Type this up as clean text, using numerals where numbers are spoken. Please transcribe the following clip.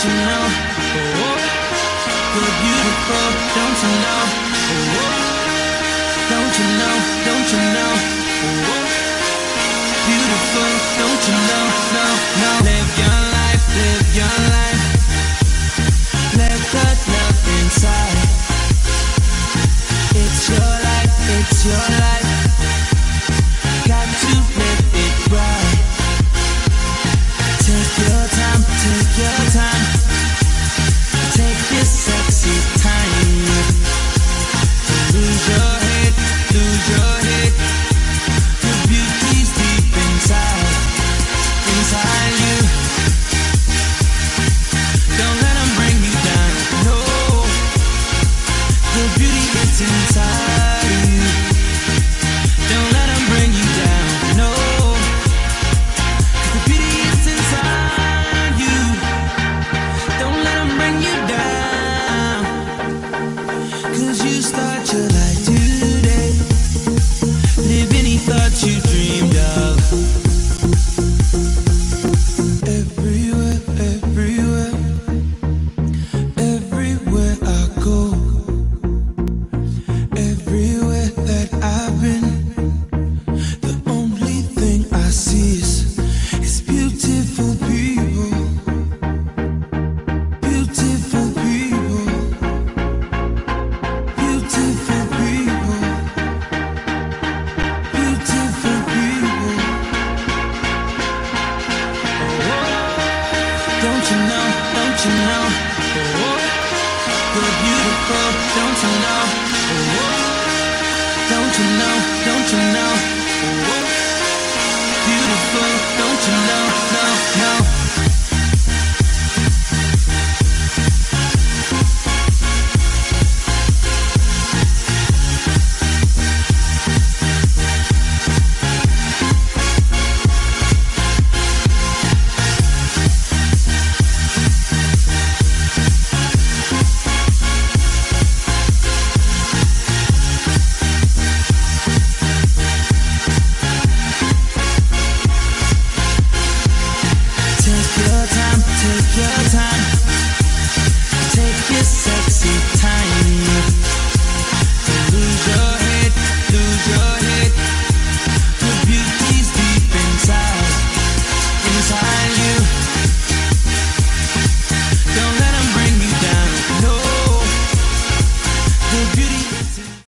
you know? Oh, you're beautiful, don't you know? Oh, don't you know? Don't you know? Oh, beautiful, don't you know? No, no. Live your life, live your life. Let the love inside. It's your life, it's your life. Got to live it right. Take your time, take your time. Take this sexy time. Lose your head, lose your head. Your beauty's deep inside, inside you. Don't let them bring you down, no. Your beauty is inside you. Don't let them bring you down, no. The beauty is inside you. Don't let them bring you down. 'Cause you start your life today. Live any thought you dreamed of. Everywhere, everywhere, everywhere I go. Everywhere that I've been, the only thing I see is beautiful people. Beautiful people. Beautiful people. Beautiful people. Don't you know? Don't you know? Oh, you're beautiful. Don't you know? Oh, don't you know? Don't you know? Oh, beautiful. Don't you know?